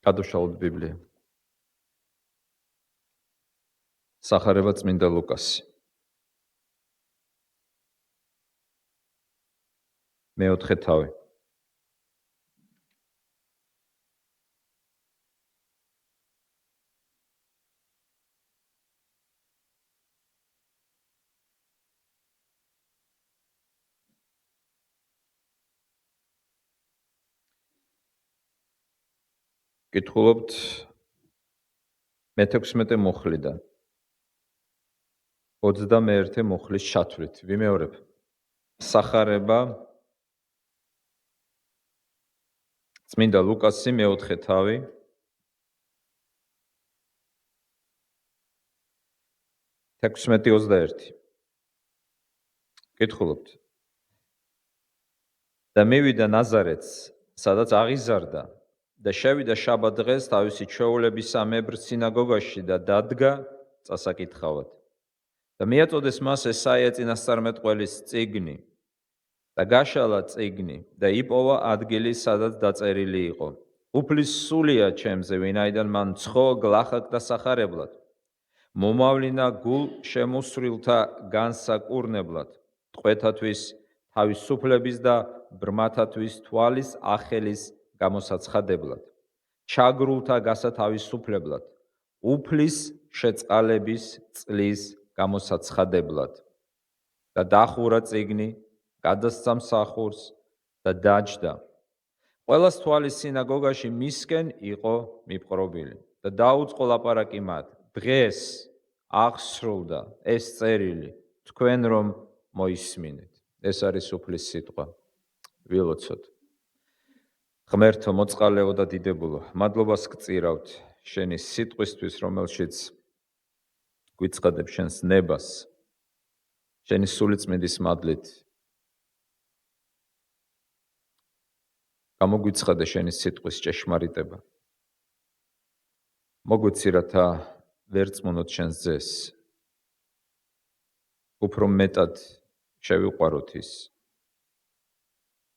გადავშალოთ ბიბლია. სახარება წმინდა ლუკასი. მეოთხე თავი. კითხულობთ მე-16 მუხლიდან 21 მუხლის ჩათვლით. ვიმეორებ. სახარება წმინდა ლუკასი მეოთხე თავი 16:21. კითხულობთ. და მივიდა ნაზარეთს, სადაც აღიზარდა და შევიდა შაბათ დღეს თავისი ჩვეულებისამებრ სინაგოგაში და დადგა წასაკითხავად. და მიაწოდეს მას ესაია წინასწარმეტყველის წიგნი და გაშალა წიგნი და იპოვა ადგილი, სადაც დაწერილი იყო. უფლის სულია ჩემზე, ვინაიდან მან ცხო გლახაკდა სახარებლად, მომავლინა გულ შემოსრულთა განსაკურნებლად, ტყვეთათვის თავისუფლების და ბრმათათვის თვალის ახელის გამოსაცხადებლად, ჩაგრულთა გასათავისუფლებლად, უფლის შეწყალების წლის გამოსაცხადებლად. და დახურა წიგნი, გადასცა მსახურს და დაჯდა. ყველას თვალი სინაგოგაში მისკენ იყო მიპყრობილი და დაუწყო ლაპარაკი მათ. დღეს აღსრულდა ეს წერილი, თქვენ რომ მოისმინეთ. ეს არის უფლის სიტყვა. ვილოცოთ. ღმერთო, მოწყალეო და დიდებულო, მადლობას გწირავთ შენი სიტყვისთვის, რომელშიც გვიცხადებ შენს ნებას, შენი სულიწმიდის მადლით. გამოგვიცხადე შენი სიტყვის ჭეშმარიტება. მოგვიცი, რათა ვერ წმუნოთ შენს ძეს. უფრო მეტად შევიყვაროთ ის.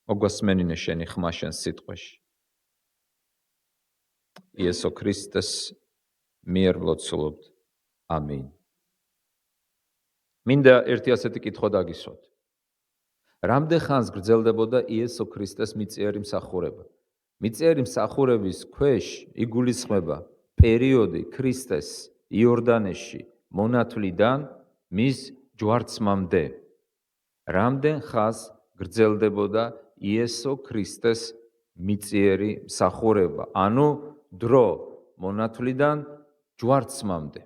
მოგვასმენინე შენი ხმა შენს სიტყვაში. იესო ქრისტეს მიერ ვლოცულობთ. ამინ. მინდა ერთი ასეთი კითხვა დაგისვათ. რამდენ ხანს გრძელდებოდა იესო ქრისტეს მიწიერი მსახურება? მიწიერი მსახურების ქვეშ იგულისხმება პერიოდი ქრისტეს იორდანეში მონათვლიდან მის ჯვარცმამდე. რამდენ ხანს გრძელდებოდა იესო ქრისტეს მიწიერი მსახურება? ანუ დრო მონათვლიდან ჯვარცმამდე.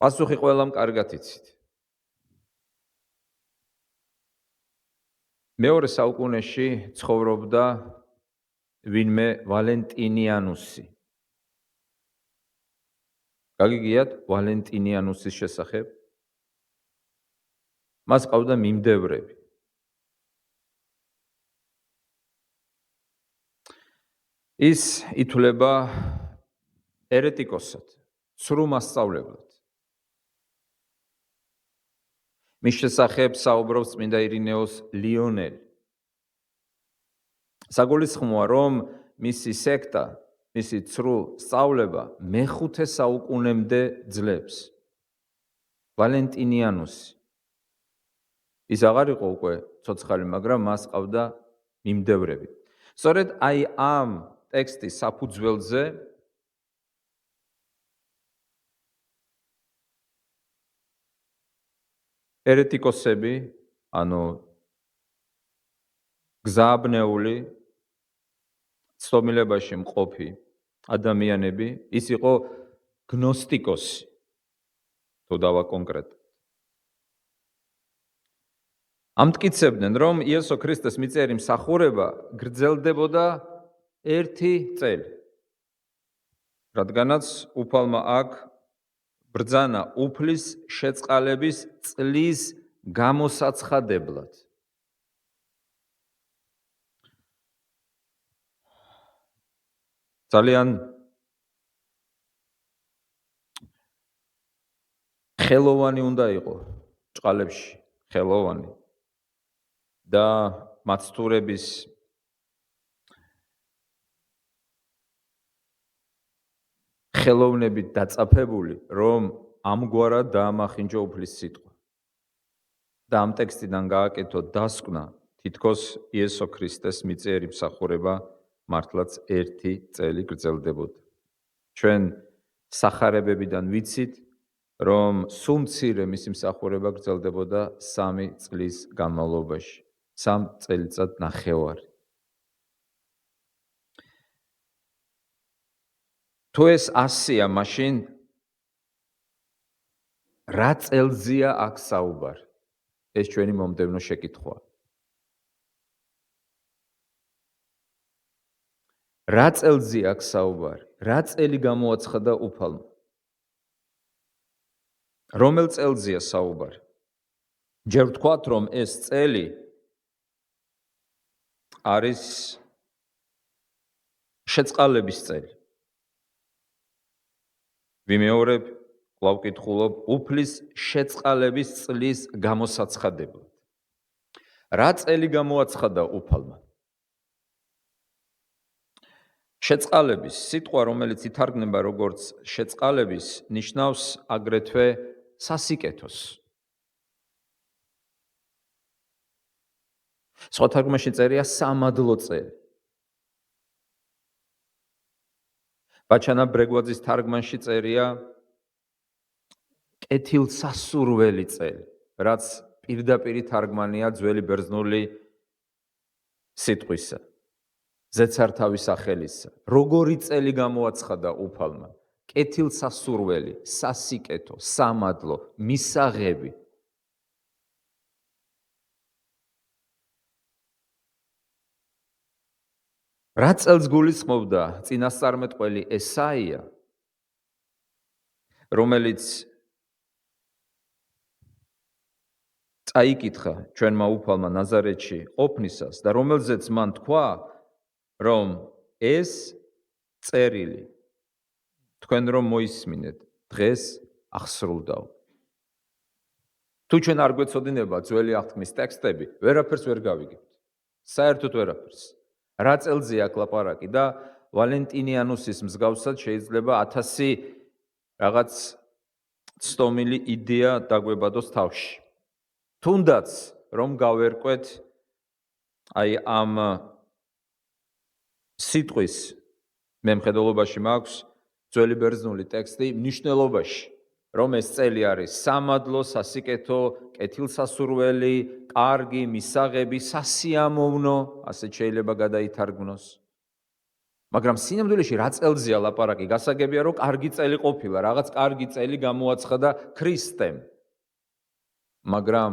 პასუხი ყველამ კარგად იცით. მეორე საუკუნეში ცხოვრობდა ვინმე ვალენტინიანუსი. გაგიგიათ ვალენტინიანუსის შესახებ? მას ყავდა მიმდევრები. ის ითვლება ერეტიკოსად, ცრუ მასწავლებლად. მის შესახებ საუბრობს წმინდა ირინეოს ლიონელი. საგულისხმოა, რომ მისი სექტა, მისი ცრუ სწავლება მეხუთე საუკუნემდე ძლებს. ვალენტინიანუსი. ის აღარ იყო უკვე ცოცხალი, მაგრამ მას ყავდა მიმდევრები. სწორედ აი ამ ტექსტის საფუძველზე ერეტიკოსები, ანუ გზააბნეული, ცდომილებაში მყოფი ადამიანები, ის იყო გნოსტიკოსი, თუ დავაკონკრეტებთ. ამტკიცებდნენ, რომ იესო ქრისტეს მიწიერი მსახურება გრძელდებოდა 1 წელი, რადგანაც უფალმა აქ ბრძანა უფლის შეწყალების წლის გამოსაცხადებლად. ძალიან ხელოვანი უნდა იყო ჭყალებში, ხელოვანი და მაცთურების ხელოვნებით დაწაფებული, რომ ამგვარად დაამახინჯო უფლის სიტყვა. და ამ ტექსტიდან გააკეთოთ დასკვნა, თითქოს იესო ქრისტეს მიწიერი მსახურება მართლაც 1 წელი გრძელდებოდა. ჩვენ სახარებებიდან ვიცით, რომ სულ მცირე მისი მსახურება გრძელდებოდა 3 წლის განმავლობაში, 3 წელიწად ნახევარი. თუ ეს 100-ია, მაშინ რა წელზია აქ საუბარი? ეს ჩვენი მომდევნო შეკითხვაა. რა წელზია აქ საუბარი? რა წელი გამოაცხადა უფალმა? რომელ წელზია საუბარი? ჯერ ვთქვათ, რომ ეს წელი არის შეწყალების წელი. ვიმეორებ, კვლავ ვკითხულობ, უფლის შეწყალების წლის გამოსაცხადებლად. რა წელი გამოაცხადა უფალმა? შეწყალების სიტყვა, რომელიც ითარგმნება როგორც შეწყალების, ნიშნავს აგრეთვე სასიკეთოს. სხვა თარგმანში წერია სამადლო წელი. ბაჩანა ბრეგვაძის თარგმანში წერია კეთილსასურველი წელი, რაც პირდაპირი თარგმანია ძველი ბერძნული სიტყვისა, ზეცართავის სახელისა. როგორი წელი გამოაცხადა უფალმა? კეთილსასურველი, სასიკეთო, სამადლო, მისაღები. რა წელს გულისხმობდა წინასწარმეტყველი ესაია, რომელიც წაიკითხა ჩვენმა უფალმა ნაზარეთში ყოფნისას და რომელზეც მან თქვა, რომ ეს წერილი თქვენ რომ მოისმინეთ, დღეს აღსრულდაო. თუ ჩვენ არ გვეცოდინება ძველი აღთქმის ტექსტები, ვერაფერს ვერ გავიგებთ. საერთოდ ვერაფერს. რა წელზია აქ ლაპარაკი და ვალენტინიანუსის მსგავსად შეიძლება 1000 რაღაც ცდომილი იდეა დაგვებადოს თავში. თუნდაც რომ გავერკვეთ აი ამ სიტყვის მემხედველობაში მაქვს ძველი ბერძნული ტექსტი მნიშვნელობაში, რომ ეს წელი არის სამადლო, სასიკეთო, კეთილსასურველი, კარგი, მისაღები, სასიამოვნო, ასეთ შეიძლება გადაითარგმნოს. მაგრამ სინამდვილეში რა წელზია ლაპარაკი? გასაგებია, რომ კარგი წელი ყოფილა, რაღაც კარგი წელი გამოაცხადა ქრისტემ. მაგრამ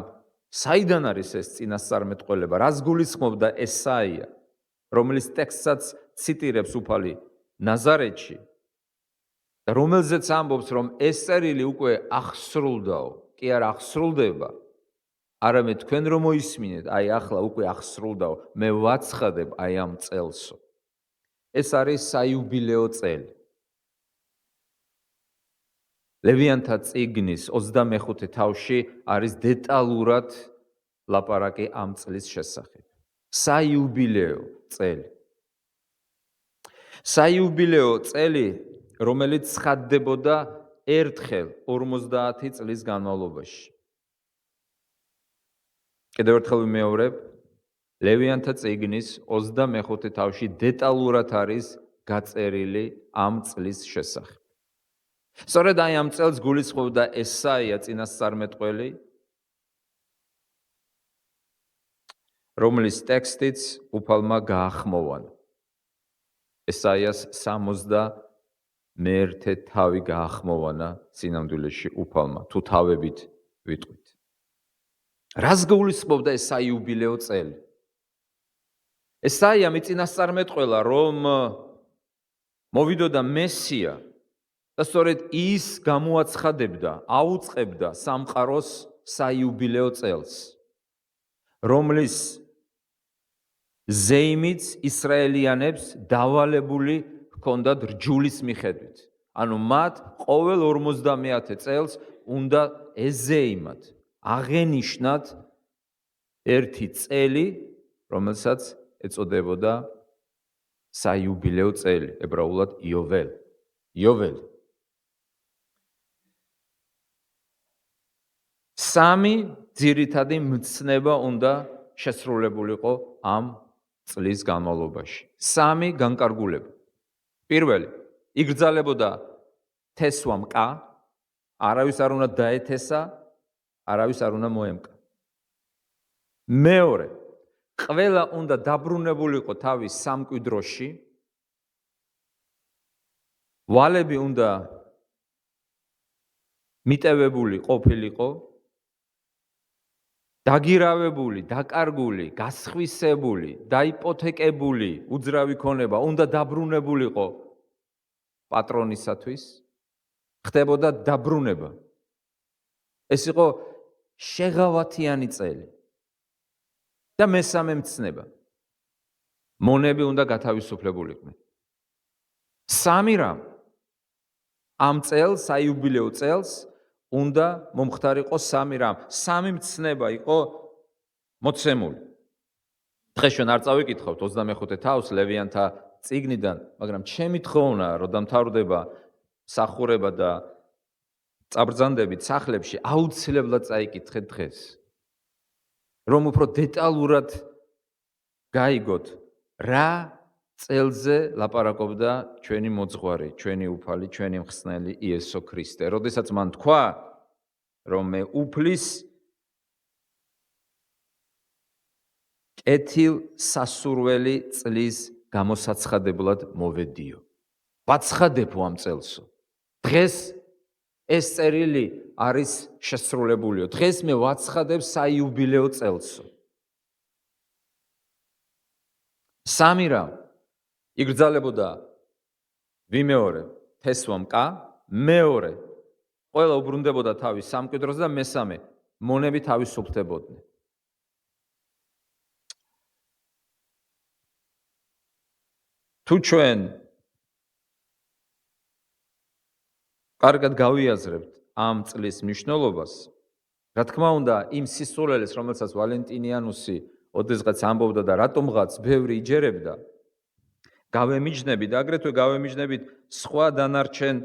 საიდან არის ეს წინასწარმეტყველება? რას გულისხმობდა ესაია, რომელიც ტექსტსაც ციტირებს უფალი ნაზარეთში და რომელზეც ამბობს, რომ ეს წერილი უკვე აღსრულდაო, კი არა აღსრულდება, არამედ თქვენ რომ მოისმინეთ, აი ახლა უკვე აღსრულდაო, მე ვაცხადებ აი ამ წელსო. ეს არის საიუბილეო წელი. ლევიანთა წიგნის 25 თავში არის დეტალურად ლაპარაკი ამ წლის შესახებ. საიუბილეო წელი. საიუბილეო წელი, რომელიც ცხადდებოდა ერთხელ 50 წლის განმავლობაში. კიდევ ერთხელ ვიმეორებ, ლევიანთა წიგნის 25 თავში დეტალურად არის გაწერილი ამ წლის შესახებ. სწორედ აი ამ წელს გულისხმობდა ესაია წინასწარმეტყველი, რომლის ტექსტიც უფალმა გაახმოვანა. ესაიას 61 თავი გაახმოვანა სინამდვილეში უფალმა, თუ თავებით ვიტყვით. რას გულისხმობდა ეს საიუბილეო წელი? ესაია მიწინასწარმეტყველა, რომ მოვიდოდა მესია და სწორედ ის გამოაცხადებდა, აუწყებდა სამყაროს საიუბილეო წელს, რომლის ზეიმიც ისრაელიანებს დავალებული ჰქონდათ რჯულის მიხედვით. ანუ მათ ყოველ 50 წელს უნდა ეზეიმათ, აღენიშნათ ერთი წელი, რომელსაც ეწოდებოდა საიუბილეო წელი, ებრაულად იოველი. იოველი. სამი ძირითადი მცნება უნდა შესრულებულიყო ამ წლის განმავლობაში. სამი განკარგულება. პირველი, იგრძალებოდა თესვა მკა, არავის არ უნდა დაეთესა, არავის არ უნდა მოემკა. მეორე, ყველა უნდა დაბრუნებულიყო თავის სამკვიდროში, ვალები უნდა მიტევებული ყოფილიყო, დაგირავებული, დაკარგული, გასხვისებული, დაიპოთეკებული უძრავი ქონება უნდა დაბრუნებულიყო პატრონისათვის, ხდებოდა დაბრუნება. ეს იყო შეღავათიანი წელი. და მესამე მცნება. მონები უნდა გათავისუფლებულიყვნენ. სამი რამ ამ წელს, საიუბილეო წელს უნდა მომხდარიყო სამი რამ. სამი მცნება იყო მოცემული. დღეს ჩვენ არ წავიკითხავთ 25 თავს ლევიანთა წიგნიდან, მაგრამ ჩემი თხოვნა, რომ დამთავრდება მსახურება და წაბრძანდებით სახლებში, აუცილებლად წაიკითხეთ დღეს. რომ უფრო დეტალურად გაიგოთ, რა წელზე ლაპარაკობდა ჩვენი მოძღვარი, ჩვენი უფალი, ჩვენი მხსნელი იესო ქრისტე. როდესაც მან თქვა, რომ მე უფლის კეთილსასურველი წლის გამოსაცხადებლად მოვედიო. ვაცხადებო ამ წელსო. დღეს ეს წერილი არის შესრულებულიო. დღეს მე ვაცხადებ საიუბილეო წელსო. სამი რამ იგრძალებოდა ვიმეორე თესვა მკა, მეორე ყველა უბრუნდებოდა თავის სამკვიდროს და მესამე მონები თავისუფლდებოდნენ. თუ ჩვენ კარგად გავიაზრებთ ამ წლის მნიშვნელობას, რა თქმა უნდა, იმ სისულელეს, რომელსაც ვალენტინიანუსი ოდესღაც ამბობდა და რატომღაც ბევრი იჯერებდა, გავემიჯნებით, აგრეთვე გავემიჯნებით სხვა დანარჩენ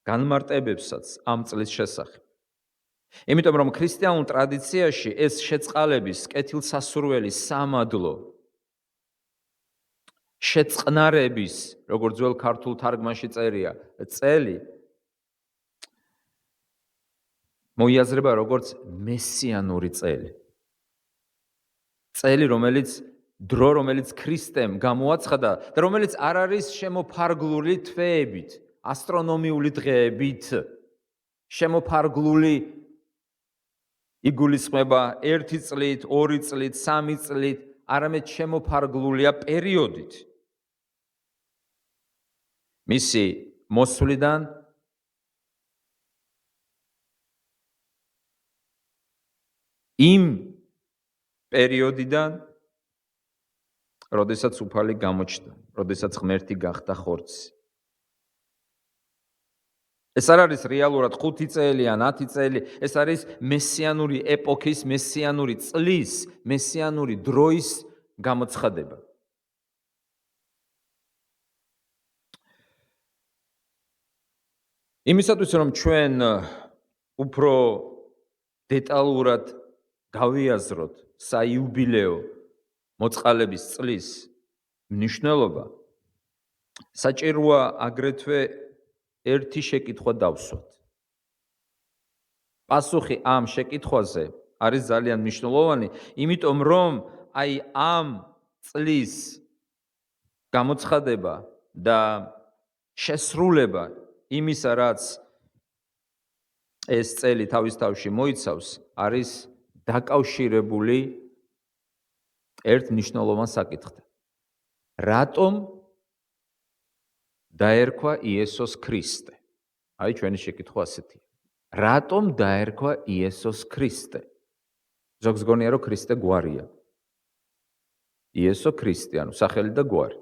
განმარტებებსაც ამ წლის შესახებ. იმიტომ რომ ქრისტიანულ ტრადიციაში ეს შეწყალების, კეთილსასურველი, სამადლო, შეწყნარების, როგორც ძველ ქართულ თარგმანში წერია, წელი მოიაზრება როგორც მესიანური წელი. წელი, რომელიც ქრისტემ გამოაცხადა და რომელიც არ არის შემოფარგლული თვეებით, ასტრონომიული დღეებით, შემოფარგლული იგულისხმება 1 წლით, 2 წლით, 3 წლით, არამედ შემოფარგლულია პერიოდით. მისი მოსვლიდან იმ პერიოდიდან, როდესაც უფალი გამოჩნდა, როდესაც ღმერთი გახდა ხორცი. ეს არ არის რეალურად 5 წელი ან 10 წელი, ეს არის მესიანური ეპოქის, მესიანური წლის, მესიანური დროის გამოცხადება. იმისათვის რომ ჩვენ უფრო დეტალურად გავიაზროთ საიუბილეო მოწყალების წლის მნიშვნელობა, საჭიროა აგრეთვე ერთი შეკითხვა დავსვათ. პასუხი ამ შეკითხვაზე არის ძალიან მნიშვნელოვანი, იმიტომ რომ აი ამ წლის გამოცხადება და შესრულება იმისა, რაც ეს წელი თავის თავში მოიცავს, არის დაკავშირებული ერთ მნიშვნელოვან საკითხთან. რატომ დაერქვა იესოს ქრისტე? აი ჩვენი შეკითხვა ასეთია. რატომ დაერქვა იესოს ქრისტე? ზოგს გონია რომ ქრისტე გვარია. იესო ქრისტე, ანუ სახელი და გვარი.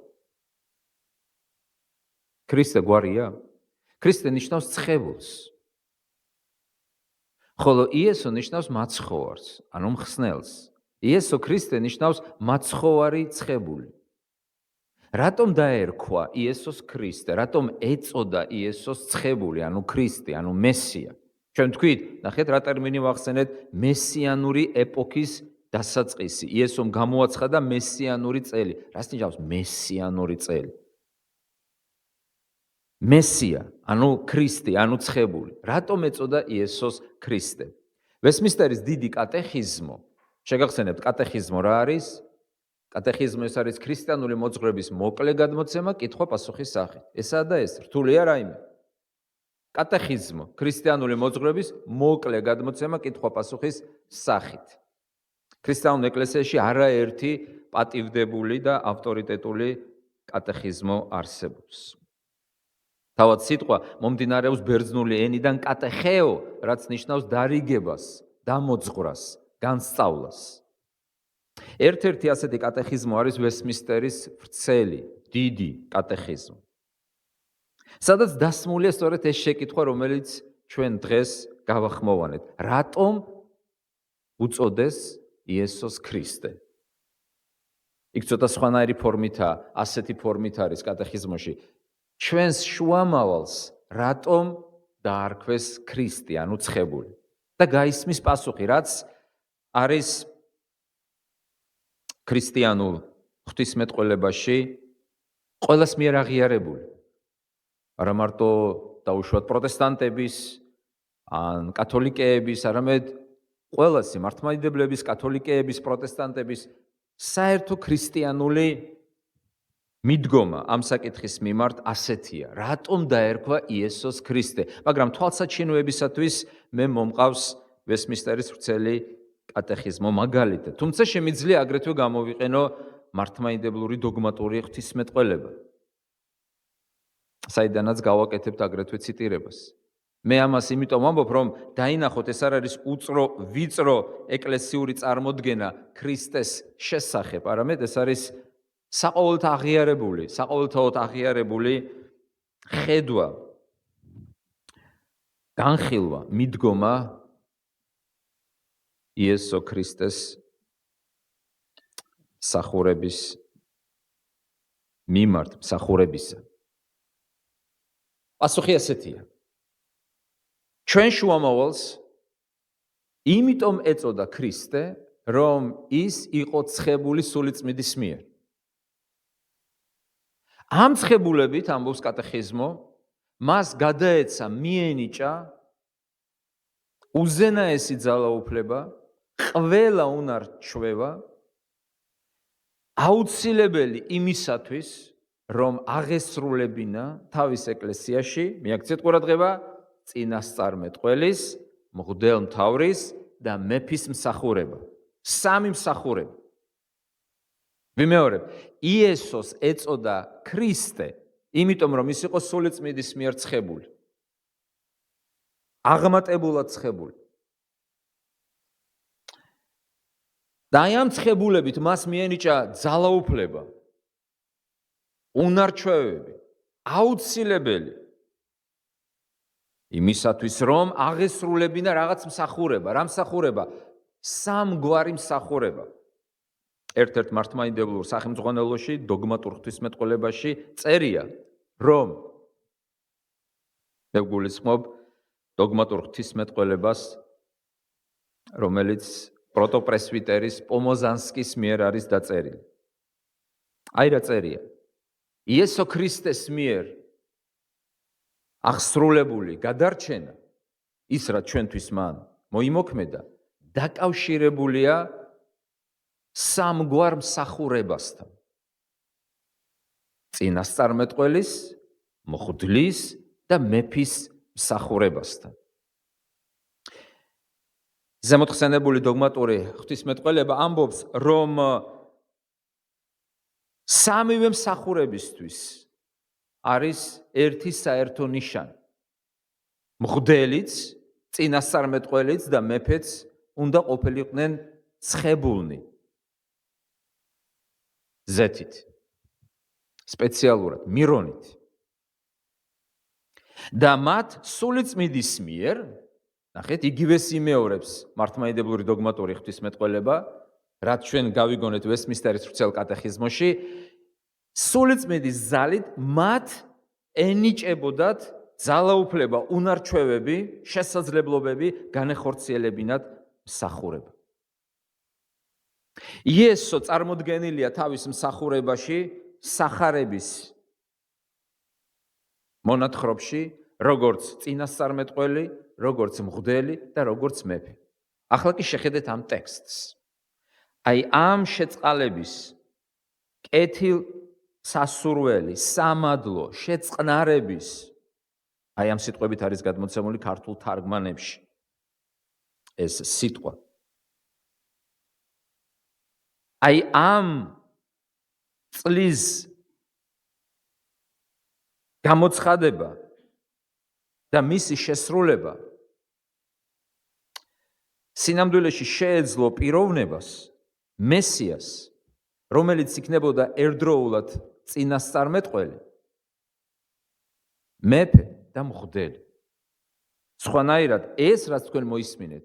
ქრისტე გვარია? ქრისტე ნიშნავს ცხებულს. ხოლო იესო ნიშნავს მაცხოვარს, ანუ მხსნელს. იესო ქრისტე ნიშნავს მაცხოვარი ცხებული. რატომ დაერქვა იესოს ქრისტე? რატომ ეწოდა იესოს ცხებული, ანუ ქრისტე, ანუ მესია? ჩვენ თქვით, ნახეთ რა ტერმინი ვახსენეთ, მესიანური ეპოქის დასაწყისი. იესომ გამოაცხადა მესიანური წელი. რას ნიშნავს მესიანური წელი? მესია, ანუ ქრისტე, ანუ ცხებული. რატომ ეწოდა იესოს ქრისტე? ვესმინსტერის დიდი კატეხიზმო. შეგახსენებთ, კატეხიზმო რა არის? კატეხიზმო ეს არის ქრისტიანული მოძღვრების მოკლე გადმოცემა კითხვა-პასუხის სახით. ესაა და ეს, რთულია რაიმე? კატეხიზმო, ქრისტიანული მოძღვრების მოკლე გადმოცემა კითხვა-პასუხის სახით. ქრისტიანულ ეკლესიაში არაერთი პატივდებული და ავტორიტეტული კატეხიზმო არსებობს. თავად სიტყვა მომდინარეობს ბერძნული ენიდან კატეხეო, რაც ნიშნავს დარიგებას, დამოძღვრას, განსწავლას. ერთ-ერთი ასეთი კატეხიზმო არის ვესმინსტერის ვრცელი, დიდი კატეხიზმი. სადაც დასმულია სწორედ ეს შეკითხვა, რომელიც ჩვენ დღეს გავახმოვანეთ. რატომ უწოდეს იესოს ქრისტე? იქ ცოტა სხვანაირი ფორმითაა, ასეთი ფორმით არის კატეხიზმოში. ჩვენს შუამავალს რატომ დაარქვეს ქრისტე, ანუ ცხებული? და გაისმის პასუხი, რაც არის ქრისტიანულ ღვთისმეტყველებაში ყველას მიერ აღიარებული. არა მარტო დაუშვათ პროტესტანტების, ან კათოლიკეების, არამედ ყველასი მართლმადიდებლების, კათოლიკეების, პროტესტანტების საერთო ქრისტიანული მიდგომა ამ საკითხის მიმართ ასეთია. რატომ დაერქვა იესოს ქრისტე? მაგრამ თვალსაჩინოებისათვის მე მომყავს ვესმინსტერის ვრცელი კატეხიზმო მაგალითი. თუმცა შემიძლია აგრეთვე გამოვიყენო მართლმადიდებლური დოგმატური ღვთისმეტყველება. საიდანაც გავაკეთებთ აგრეთვე ციტირებას. მე ამას იმიტომ ვამბობ, რომ დაინახოთ, ეს არ არის უწრო ვიწრო ეკლესიური წარმოდგენა ქრისტეს შესახებ, არამედ ეს არის საყოველთაოდ აღიარებული ხედვა, განხილვა, მიდგომა იესო ქრისტეს მსახურების მიმართ, მსახურებისა. პასუხი ასეთია. ჩვენ შუამავალს იმიტომ ეწოდა ქრისტე, რომ ის იყო ცხებული სულიწმიდის მიერ. ამ ცხებულებით, ამბობს კატეხიზმო, მას გადაეცა, მიენიჭა უზენაესი ძალაუფლება, ყველა უნარ-ჩვევა, აუცილებელი იმისათვის, რომ აღესრულებინა თავის ეკლესიაში, მიაქციეთ ყურადღება, წინასწარმეტყველის, მღვდელმთავრის და მეფის მსახურება. სამი მსახურება. ვიმეორებ, იესოს ეწოდა ქრისტე, იმიტომ რომ ის იყო სულიწმიდის მიერ ცხებული. აღმატებულად ცხებული. და ამ ცხებულებით მას მიენიჭა ძალაუფლება, უნარ-ჩვევები, აუცილებელი იმისათვის, რომ აღესრულებინა რაღაც მსახურება. რა მსახურება? სამგვარი მსახურება. ერთ-ერთ მართლმადიდებლურ სახელმძღვანელოში, დოგმატურ ღვთისმეტყველებაში წერია, რომ მე გულისხმობ დოგმატურ ღვთისმეტყველებას, რომელიც პროტოპრესვიტერის პომოზანსკის მიერ არის დაწერილი. აი რა წერია. იესო ქრისტეს მიერ აღსრულებული გადარჩენა, ის რაც ჩვენთვის მან მოიმოქმედა, დაკავშირებულია სამგვარ მსახურებასთან. წინასწარმეტყველის, მღვდლის და მეფის მსახურებასთან. ზემოთხსენებული დოგმატური ღვთისმეტყველება ამბობს, რომ სამივე მსახურებისთვის არის ერთი საერთო ნიშანი. მღვდელიც, წინასწარმეტყველიც და მეფეც უნდა ყოფილიყვნენ ცხებულნი. ზეთით, სპეციალურად, მირონით. და მათ სულიწმიდის მიერ, ნახეთ, იგივეს იმეორებს მართლმადიდებლური დოგმატური ღვთისმეტყველება, რაც ჩვენ გავიგონეთ ვესმინსტერის ვრცელ კატეხიზმოში, სულიწმიდის ძალით მათ ენიჭებოდათ ძალაუფლება, უნარჩვევები, შესაძლებლობები განეხორციელებინათ მსახურება. იესო წარმოდგენილია თავის მსახურებაში სახარების მონათხრობში, როგორც წინასწარმეტყველი, როგორც მღვდელი და როგორც მეფე. ახლა კი შეხედეთ ამ ტექსტს. აი ამ შეწყალების კეთილსასურველი, სამადლო, შეწყნარების აი ამ სიტყვებით არის გადმოცემული ქართულ თარგმანებში ეს სიტყვა. აი ამ წლის გამოცხადება და მისი შესრულება სინამდვილეში შეეძლო პიროვნებას, მესიას, რომელიც იქნებოდა ერთდროულად წინასწარმეტყველი, მეფე და მღვდელი. სხვანაირად ეს, რაც თქვენ მოისმინეთ,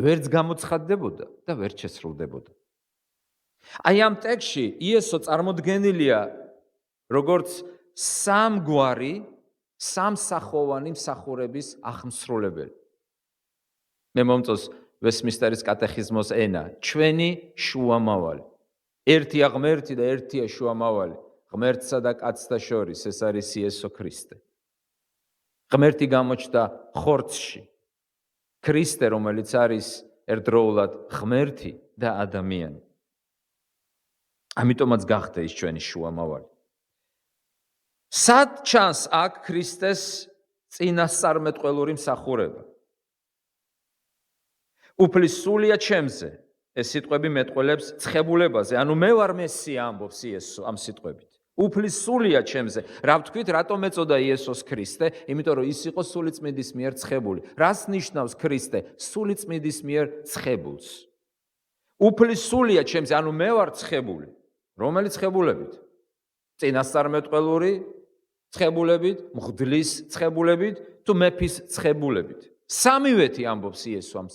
ვერც გამოცხადდებოდა და ვერც შესრულდებოდა. აი ამ ტექსტში იესო წარმოდგენილია როგორც სამგვარი, სამსახოვანი მსახურების ახმსრულებელი. მე მომწონს ვესტმინსტერის კატეხიზმოს ენა, ჩვენი შუამავალი. ერთია ღმერთი და ერთია შუამავალი, ღმერთსა და კაცთა შორის, ეს არის იესო ქრისტე. ღმერთი გამოჩნდა ხორცში, ქრისტე, რომელიც არის ერთდროულად ღმერთი და ადამიანი. ამიტომაც გახდა ის ჩვენი შუამავალი. სად ჩანს აქ ქრისტეს წინასწარმეტყველური მსახურება? უფლის სულია ჩემზე, ეს სიტყვები მეტყველებს ცხებულებაზე, ანუ მე ვარ მესია, ამბობს იესო ამ სიტყვებით. უფლის სულია ჩემზე. რა ვთქვით, რატომ ეწოდა იესოს ქრისტე? იმიტომ რომ ის იყო სულიწმიდის მიერ ცხებული. რას ნიშნავს ქრისტე? სულიწმიდის მიერ ცხებულს. უფლის სულია ჩემზე, ანუ მე ვარ ცხებული. რომელი ცხებულებით? წინასწარმეტყველური ცხებულებით, მღვდლის ცხებულებით, თუ მეფის ცხებულებით. სამივეთი ამბობს იესო ამ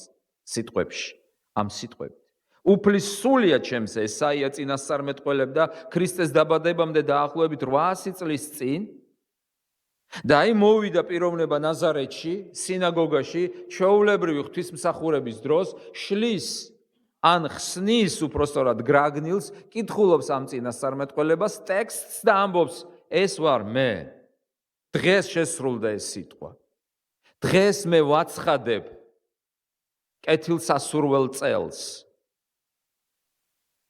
სიტყვებში, ამ სიტყვებით. უფლის სულია ჩემზე, ესაია წინასწარმეტყველებდა ქრისტეს დაბადებამდე დაახლოებით 800 წლის წინ და აი მოვიდა პიროვნება ნაზარეთში, სინაგოგაში, ჩვეულებრივი ღვთისმსახურების დროს შლის ან ხსნის უпростоრად გრაგნილს, კითხულობს ამ წინასწარმეტყველებას ტექსტს და ამბობს, ეს ვარ მე. დღეს შესრულდა ეს სიტყვა. დღეს მე ვაცხადებ კეთილსასურველ წელს.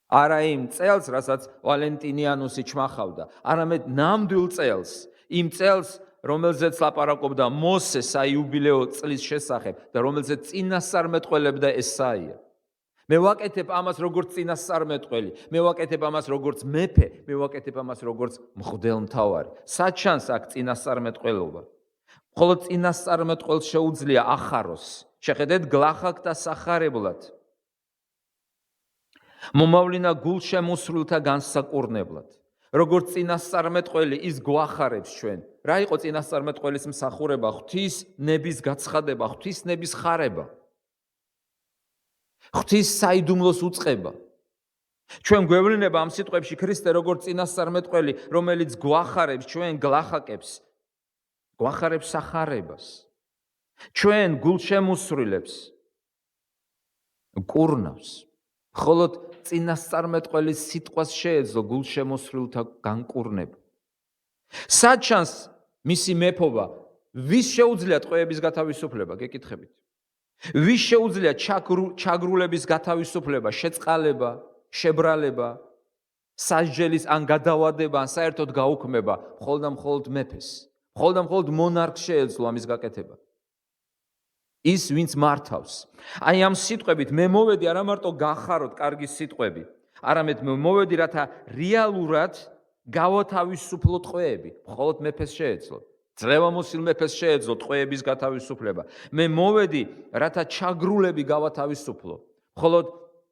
არა იმ წელს, რასაც ვალენტინიანუსი ჩმახავდა, არამედ ნამდვილ წელს, იმ წელს, რომელზეც ლაპარაკობდა მოსე საიუბილეო წლის შესახებ და რომელზეც წინასწარმეტყველებდა ესაია. მე ვაკეთებ ამას როგორც წინასწარმეტყველი, მე ვაკეთებ ამას როგორც მეფე, მე ვაკეთებ ამას როგორც მღვდელმთავარი. სად ჩანს აქ წინასწარმეტყველობა? მხოლოდ წინასწარმეტყველს შეუძლია ახაროს. შეხედეთ გლახაკთა სახარებლად. მომავლინა გულშემოსრულთა განსაკურნებლად. როგორც წინასწარმეტყველი ის გვახარებს ჩვენ. რა იყო წინასწარმეტყველის მსახურება? ღვთის ნების გაცხადება, ღვთის ნების ხარება. ღვთის საიდუმლოს უწყება. ჩვენ გვევლინება ამ სიტყვებში ქრისტე როგორც წინასწარმეტყველი, რომელიც გვახარებს ჩვენ გლახაკებს, გვახარებს სახარებას. ჩვენ გულშემოსრულებს კურნავს. მხოლოდ წინასწარმეტყველის სიტყვას შეეძლო გულშემოსრულთა განკურნება. სად ჩანს მისი მეფობა? ვის შეუძლია ტყვეების გათავისუფლება? გეკითხებით. ვის შეუძლია ჩაგრულების გათავისუფლება, შეწყალება, შებრალება, სასჯელის ან გადავადება, ან საერთოდ გაუქმება? მხოლოდ მეფეს. მხოლოდ მონარქს შეეძლო ამის გაკეთება. ის ვინც მართავს. აი ამ სიტყვებით მე მოვედი არა მარტო გახაროთ კარგი სიტყვები, არამედ მე მოვედი რათა რეალურად გავათავისუფლო ტყვეები. მხოლოდ მეფეს შეეძლო. ძლევამოსილ მეფეს შეეძლო ტყვეების გათავისუფლება. მე მოვედი რათა ჩაგრულები გავათავისუფლო. მხოლოდ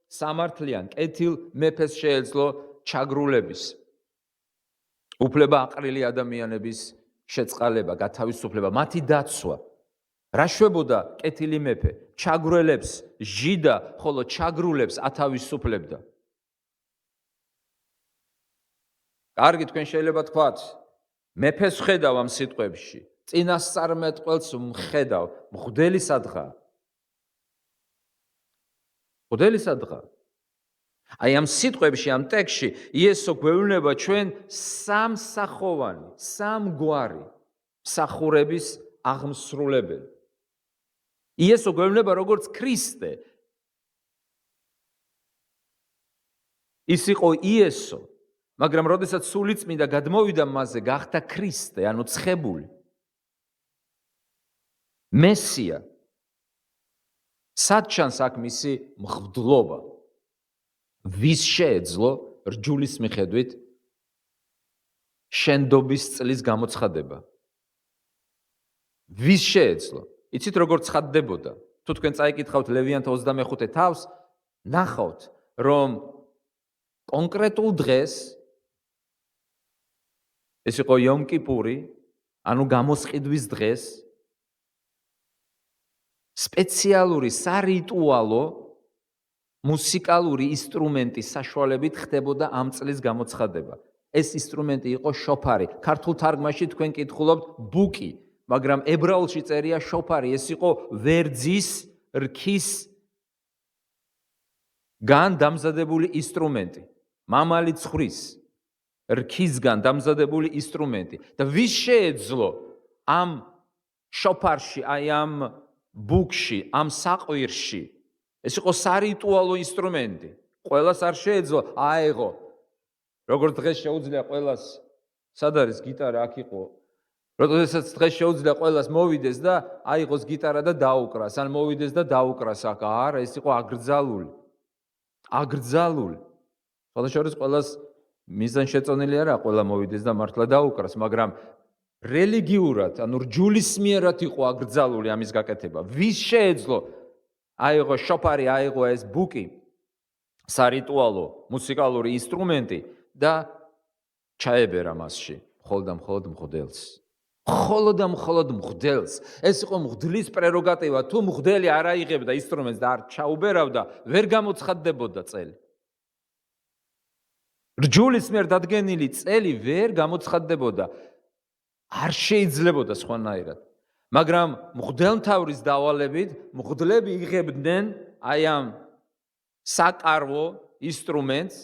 სამართლიან კეთილ მეფეს შეეძლო ჩაგრულების. უფლება აყრილი ადამიანების შეწყალება, გათავისუფლება, მათი დაცვა. რა შვებოდა კეთილი მეფე? ჩაგრელებს ჟიდა, ხოლო ჩაგრულებს ათავისუფლებდა. კარგი, თქვენ შეიძლება თქვათ, მეფეს ხედავ ამ სიტყვებში, წინასწარმეტყველს მხედავ, მღვდელი სადღაა? მღვდელი სადღაა? აი ამ სიტყვებში, ამ ტექსტში იესო გვეუბნება ჩვენ სამსახოვანი, სამგვარი მსახურების აღმსრულებელი. იესო გვეუბნება როგორც ქრისტე. ის იყო იესო, მაგრამ როდესაც სულიწმინდა გადმოვიდა მასზე, გახდა ქრისტე, ანუ ცხებული. მესია. სად ჩანს აქ მისი მღვდლობა? ვის შეეძლო რჯულის მიხედვით შენდობის წლის გამოცხადება? ვის შეეძლო? იცით როგორ ცხადდებოდა? თუ თქვენ წაიკითხავთ ლევიანთა 25 თავს, ნახავთ, რომ კონკრეტულ დღეს ეს იყო იომ კიპური, ანუ გამოსყიდვის დღეს, სპეციალური სარიტუალო მუსიკალური ინსტრუმენტის საშუალებით ხდებოდა ამ წლის გამოცხადება. ეს ინსტრუმენტი იყო შოფარი. ქართულ თარგმანში თქვენ კითხულობთ ბუკი, მაგრამ ებრაულში წერია შოფარი. ეს იყო ვერძის რქის გან დამზადებული ინსტრუმენტი. მამალი ცხრის რქისგან დამზადებული ინსტრუმენტი. და ვის შეეძლო ამ შოფარში, აი ამ ბუკში, ამ საყვირში, ეს იყო სარიტუალო ინსტრუმენტი. ყველას არ შეეძლო აეღო. როგორც დღეს შეუძლია ყველას, სად არის გიტარა, აქ იყო. როდესაც დღეს შეუძლია ყველას მოვიდეს და აიღოს გიტარა და დაუკრას, ან მოვიდეს და დაუკრას აქ. არა, ეს იყო აკრძალული. აკრძალული. შესაძლოა ყველას მიზანშეწონილი არა, ყველა მოვიდეს და მართლა დაუკრას, მაგრამ რელიგიურად, ანუ რჯულისმიერად იყო აკრძალული ამის გაკეთება. ვის შეეძლო აიღო შოფარი, აიღო ეს ბუკი, სარიტუალო მუსიკალური ინსტრუმენტი და ჩაებერა მასში მხოლოდ მღვდელს. მხოლოდ მღვდელს. ეს იყო მღვდლის პრეროგატივა. თუ მღვდელი არ აიღებდა ინსტრუმენტს და არ ჩაუბერავდა, ვერ გამოცხადდებოდა წელი. რჯულის მიერ დადგენილი წელი ვერ გამოცხადდებოდა. არ შეიძლებოდა სხვანაირად. მაგრამ მღვდელმთავრის დავალებით მღვდლები იღებდნენ აი ამ საკარვო ინსტრუმენტს.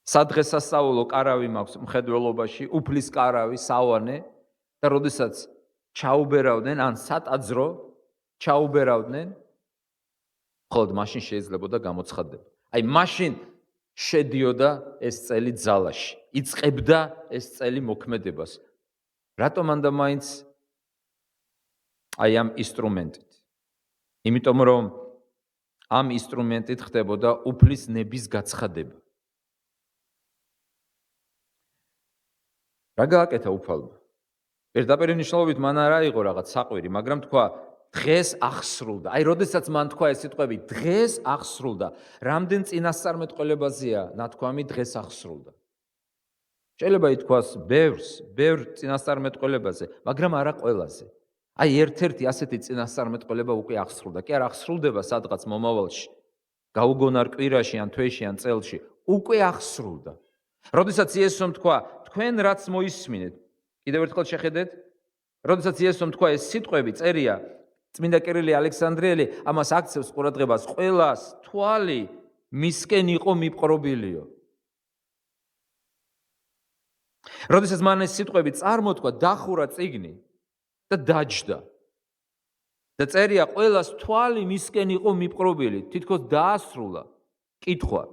სადღესასწაულო კარავი მაქვს მხედველობაში, უფლის კარავი, სავანე და როდესაც ჩაუბერავდნენ ან სატაძრო ჩაუბერავდნენ, მხოლოდ მაშინ შეიძლებოდა გამოცხადება. აი მაშინ შედიოდა ეს წელი ძალაში, იწყებდა ეს წელი მოქმედებას. რატომ ანდა მაინც აი ამ ინსტრუმენტით? იმიტომ რომ ამ ინსტრუმენტით ხდებოდა უფლის ნების გაცხადება. რა გააკეთა უფალმა? პირდაპირ მნიშვნელობით მან არ აიღო რაღაც საყვირი, მაგრამ თქვა დღეს ახსრულდა. აი, როდესაც მან თქვა ეს სიტყვები, დღეს ახსრულდა. რამდენ წინასწარმეტყველებაზეა ნათქვამი დღეს ახსრულდა. შეიძლება ითქვას ბევრ წინასწარმეტყველებაზე, მაგრამ არა ყველაზე. აი, ერთ-ერთი ასეთი წინასწარმეტყველება უკვე ახსრულდა. კი არ ახსრულდება სადღაც მომავალში. გაუგონარ კვირაში ან თვეში ან წელში, უკვე ახსრულდა. როდესაც იესომ თქვა, თქვენ რაც მოისმინეთ, კიდევ ერთხელ შეხედეთ, როდესაც იესომ თქვა ეს სიტყვები წერია, წმინდა კირილი ალექსანდრიელი ამას აქცევს ყურადღებას, ყველას თვალი მისკენ იყო მიპყრობილიო. როდესაც მან ეს სიტყვები წარმოთქვა, დახურა წიგნი და დაჯდა. და წერია, ყველას თვალი მისკენ იყო მიპყრობილი, თითქოს დაასრულა კითხვა.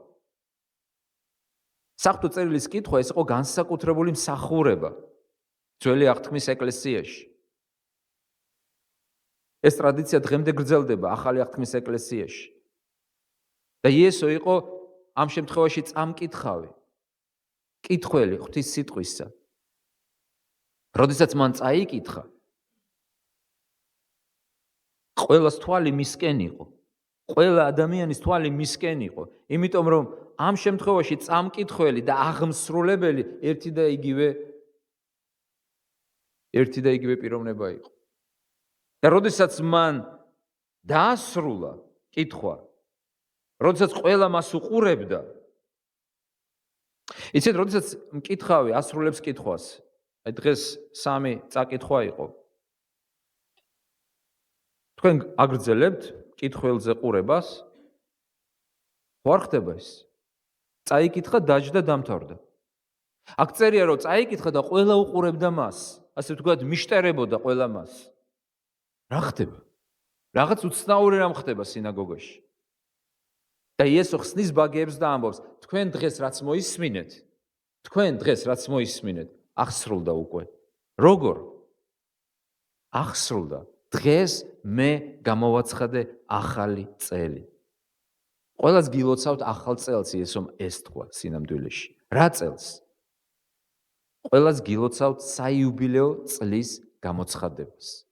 საღვთო წერილის კითხვა ეს იყო განსაკუთრებული მსახურება ძველი აღთქმის ეკლესიაში. ეს ტრადიცია დღემდე გრძელდება ახალი აღთქმის ეკლესიაში. და იესო იყო ამ შემთხვევაში წამკითხავი, კითხველი ღვთის სიტყვისა. როდესაც მან წაიკითხა, ყველას თვალი მისკენ იყო. ყველა ადამიანის თვალი მისკენ იყო, იმიტომ რომ ამ შემთხვევაში წამკითხველი და აღმსრულებელი ერთი და იგივე პიროვნება იყო. და როდესაც მან დაასრულა კითხვა, როდესაც ყველა მას უყურებდა, იცით, როდესაც მკითხავი ასრულებს კითხვას, აი დღეს 3 წაკითხვა იყო. თქვენ აგრძელებთ კითხველზე ყურებას? ხო არ ხდება ეს? წაიკითხა, დაჯდა, დამთავრდა. აქ წერია, რომ წაიკითხა და ყველა უყურებდა მას. ასე ვთქვათ, მიშტერებოდა ყველა მას. რა ხდება? რაღაც უცნაური რამ ხდება სინაგოგაში. და იესო ხსნის ბაგეებს და ამბობს, თქვენ დღეს რაც მოისმინეთ, აღსრულდა უკვე. როგორ? აღსრულდა. დღეს მე გამოვაცხადე ახალი წელი. ყველას გილოცავთ ახალ წელს იესომ ეს თქვა სინამდვილეში. რა წელს? ყველას გილოცავთ საიუბილეო წლის გამოცხადებას.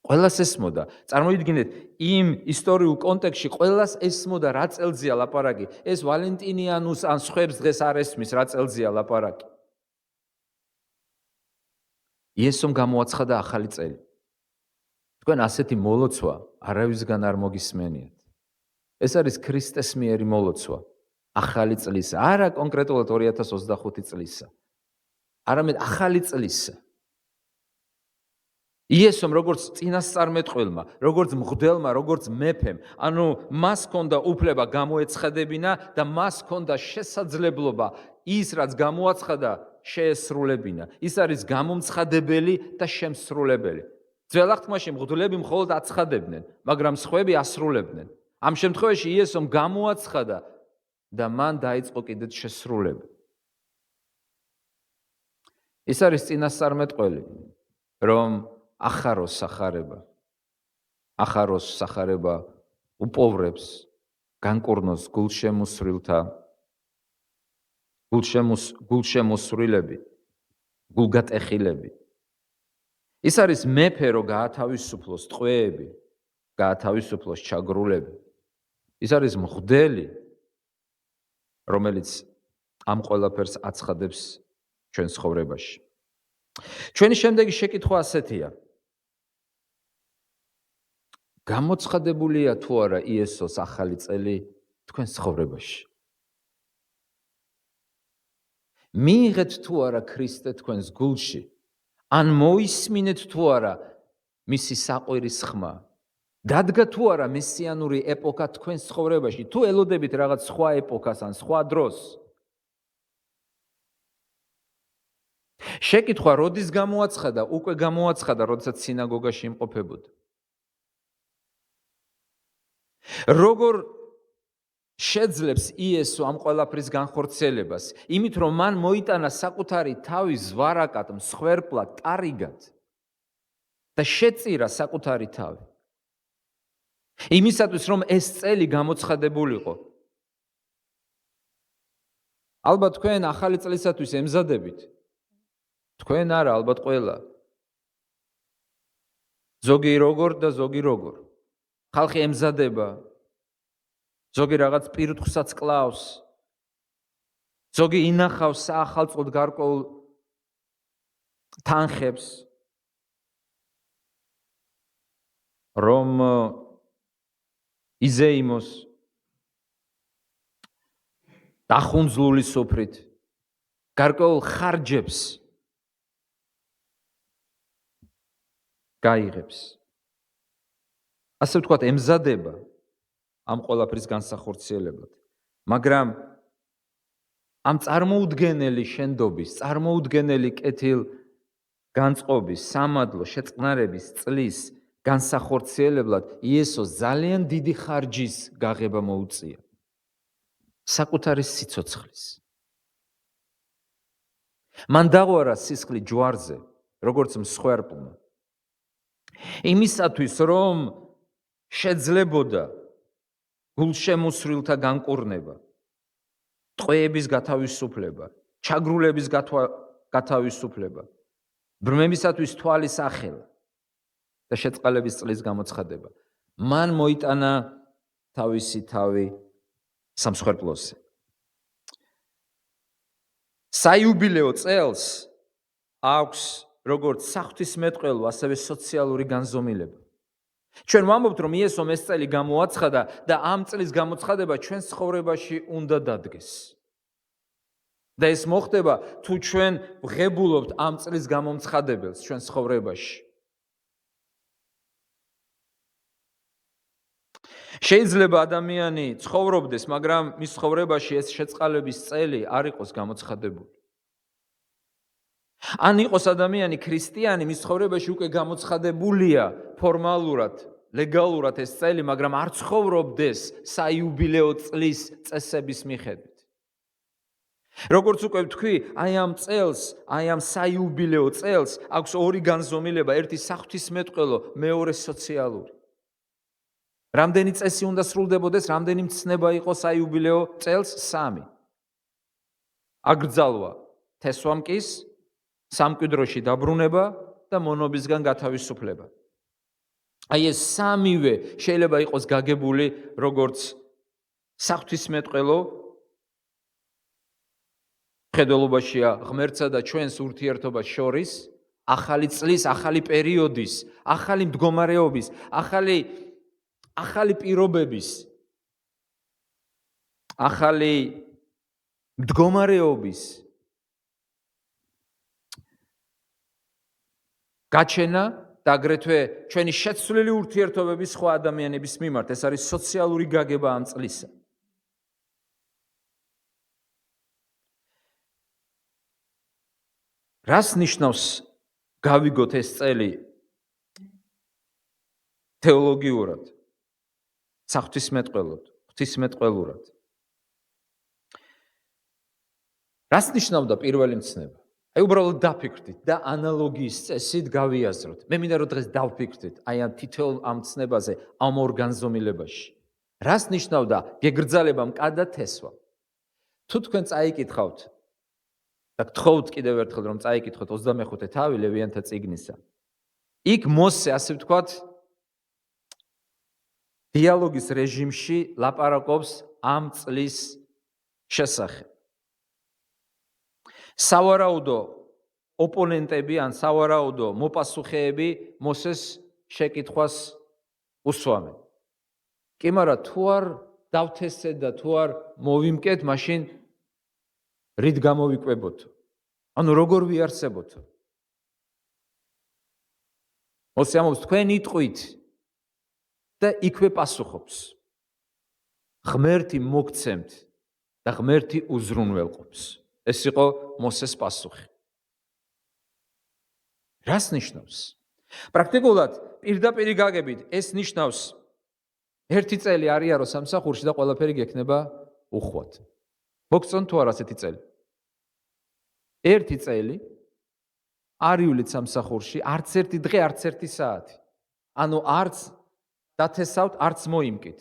ყველას ესმოდა. წარმოიდგინეთ, იმ ისტორიულ კონტექსტში ყველას ესმოდა რა წელზია ლაპარაკი. ეს ვალენტინიანუს ან სხვებს დღეს არ ესმის რა წელზია ლაპარაკი. იესომ გამოაცხადა ახალი წელი. თქვენ ასეთი მოლოცვა არავისგან არ მოგისმენიათ. ეს არის ქრისტეს მიერი მოლოცვა. ახალი წლისა, არა კონკრეტულად 2025 წლისა. არამედ ახალი წლისა. იესომ როგორც წინასწარმეტყველმა, როგორც მღვდელმა, როგორც მეფემ, ანუ მას ჰქონდა უფლება გამოეცხადებინა და მას ჰქონდა შესაძლებლობა ის რაც გამოაცხადა შეესრულებინა. ის არის გამომცხადებელი და შემსრულებელი. ძველ აღთქმაში მღვდლები მხოლოდ აცხადებდნენ, მაგრამ სხვები ასრულებდნენ. ამ შემთხვევაში იესომ გამოაცხადა და მან დაიწყო კიდეც შესრულება. ის არის წინასწარმეტყველი, რომ ახაროს სახარება უპოვრებს განკურნოს გულშემოსრილები, გულგატეხილები. ის არის მეფე, რომ გაათავისუფლოს ტყვეები, გაათავისუფლოს ჩაგრულები. ის არის მღვდელი, რომელიც ამ ყველაფერს აცხადებს ჩვენ ცხოვრებაში. ჩვენი შემდეგი შეკითხვა ასეთია. გამოცხადებულია თუ არა იესოს ახალი წელი თქვენ ცხოვრებაში? მიიღეთ თუ არა ქრისტე თქვენს გულში? ან მოისმინეთ თუ არა მისი საყვირის ხმა? დადგა თუ არა მესიანური ეპოქა თქვენ ცხოვრებაში? თუ ელოდებით რაღაც სხვა ეპოქას ან სხვა დროს? შეკითხვა როდის გამოაცხადა? უკვე გამოაცხადა, როდესაც სინაგოგაში იმყოფებოდა. როგორ შეძლებს იესო ამ ყველაფრის განხორციელებას? იმით, რომ მან მოიტანა საკუთარი თავი ზვარაკად, მსხვერპლად, კარიგად და შეწირა საკუთარი თავი. იმისათვის, რომ ეს წელი გამოცხადებულიყო. ალბათ თქვენ ახალი წლისათვის ემზადებით. თქვენ არა, ალბათ ყველა. ზოგი როგორ და ზოგი როგორ. ხალხი ემზადება. ზოგი რაღაც პირთხსაც კლავს. ზოგი ინახავს საახალწლოდ გარკვეულ თანხებს. რომ იზეიმოს დახუნძლული სუფრით გარკვეულ ხარჯებს გაიღებს. ასე ვთქვათ, ემზადება ამ ყველაფრის განსახორციელებად. მაგრამ ამ წარმოუდგენელი შენდობის, წარმოუდგენელი კეთილ განწყობის, სამადლო, შეწყნარების წლის განსახორციელებლად იესო ძალიან დიდი ხარჯის გაღება მოუწია. საკუთარი სიცოცხლის. მან დაღვარა სისხლი ჯვარზე, როგორც მსხვერპლმა. იმისათვის, რომ შეძლებოდა გულშემოსრილთა განკურნება, ტყვეების გათავისუფლება, ჩაგრულების გათავისუფლება, ბრმებისათვის თვალის ახლა და შეწყალების წლის გამოცხადება. მან მოიტანა თავისი თავი სამსხვერპლოზე. საიუბილეო წელს აქვს როგორც საღვთისმეტყველო, ასევე სოციალური განზომილება. ჩვენ ვამბობთ, რომ იესომ ეს წელი გამოაცხადა და ამ წლის გამოცხადება ჩვენ ცხოვრებაში უნდა დადგეს. და ეს მოხდება თუ ჩვენ ვღებულობთ ამ წლის გამომცხადებელს ჩვენ ცხოვრებაში. შეიძლება ადამიანი ცხოვრობდეს, მაგრამ მის ცხოვრებაში ეს შეწყალების წელი არ იყოს გამოცხადებული. ან იყოს ადამიანი ქრისტიანი, მის ცხოვრებაში უკვე გამოცხადებულია ფორმალურად, ლეგალურად ეს წელი, მაგრამ არ ცხოვრობდეს საიუბილეო წლის წესების მიხედვით. როგორც უკვე ვთქვი, აი ამ წელს, აი ამ საიუბილეო წელს აქვს ორი განზომილება, ერთი საღვთისმეტყველო, მეორე სოციალური. რამდენი წესი უნდა სრულდებოდეს, რამდენი მცნება იყოს საიუბილეო წელს? 3. აკრძალვა თესვამკის, სამკვიდროში დაბრუნება და მონობისგან გათავისუფლება. აი ეს სამივე შეიძლება იყოს გაგებული როგორც საღვთისმეტყველო მხედველობაშია ღმერთსა და ჩვენს ურთიერთობას შორის, ახალი წლის, ახალი პერიოდის, ახალი მდგომარეობის, ახალი პირობების, ახალი მდგომარეობის გაჩენა და აგრეთვე ჩვენი შეცვლილი ურთიერთობების სხვა ადამიანების მიმართ. ეს არის სოციალური გაგება ამ წლისა. რას ნიშნავს გავიგოთ ეს წელი თეოლოგიურად, საღვთისმეტყველოდ, ღვთისმეტყველურად? რას ნიშნავდა პირველი მცნება? აი უბრალოდ დაფიქრდით და ანალოგიის წესით გავიაზროთ. მე მინდა რომ დღეს დავფიქრდით აი ამ თითოეულ ამ მცნებაზე, ამ ორ განზომილებაში. რას ნიშნავდა გეგრძალება მკადა თესვა? თუ თქვენ წაიკითხავთ და გთხოვთ კიდევ ერთხელ რომ წაიკითხოთ 25 თავი ლევიანთა წიგნისა. იქ მოსე ასე ვთქვათ დიალოგის რეჟიმში ლაპარაკობს ამ წლის შესახებ. სავარაუდო ოპონენტები ან სავარაუდო მოპასუხეები მოსეს შეკითხვას უსვამენ. კი, მაგრამ თუ არ დავთესეთ და თუ არ მოვიმკეთ, მაშინ რით გამოვიკვებოთო? ანუ როგორ ვიარსებოთო? მოსე ამბობს თქვენ იტყვით და იქვე პასუხობს. ღმერთი მოგცემთ და ღმერთი უზრუნველყოფს. ეს იყო მოსეს პასუხი. რას ნიშნავს? პრაქტიკულად პირდაპირ გაგებით ეს ნიშნავს ერთი წელი არ იარო სამსახურში და ყველაფერი გექნება უხვად. მოგწონ თუ არა ასეთი წელი? ერთი წელი არ ივლით სამსახურში, არც ერთი დღე, არც ერთი საათი. ანუ არც დათესავთ, არც მოიმკით.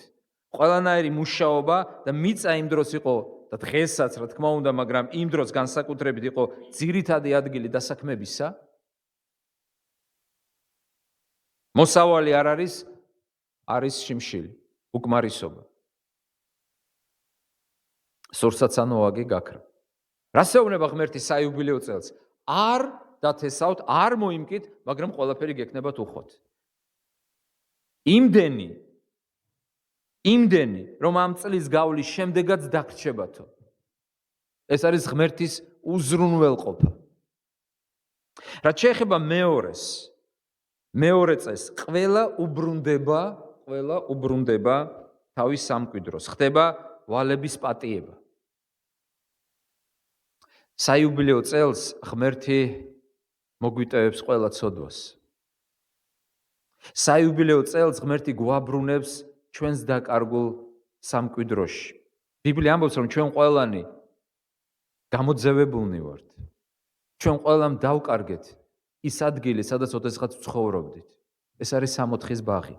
ყველანაირი მუშაობა და მიწა იმ დროს იყო და დღესაც რა თქმა უნდა, მაგრამ იმ დროს განსაკუთრებით იყო ძირითადი ადგილი დასაქმებისა. მოსავალი არ არის შიმშილი, უკმარისობა. სურსაცანოაგი გაქრა. რას ეუბნება ღმერთი საიუბილეო წელს? არ დათესავთ, არ მოიმკით, მაგრამ ყველაფერი გექნებათ უხვად. იმდენი, რომ ამ წლის გავლის შემდეგაც დაგრჩებათო. ეს არის ღმერთის უზრუნველყოფა. რაც შეეხება მეორე წესს, ყველა უბრუნდება თავის სამკვიდროს, ხდება ვალების პატიება. საიუბილეო წელს ღმერთი მოგვიტევებს ყველა ცოდვას. საიუბილეო წელს ღმერთი გვაბრუნებს ჩვენს დაკარგულ სამკვიდროში. ბიბლია ამბობს, რომ ჩვენ ყველანი გამოძევებულნი ვართ. ჩვენ ყველამ დავკარგეთ ის ადგილი, სადაც ოდესღაც ცხოვრობდით. ეს არის 64-ის ბაღი.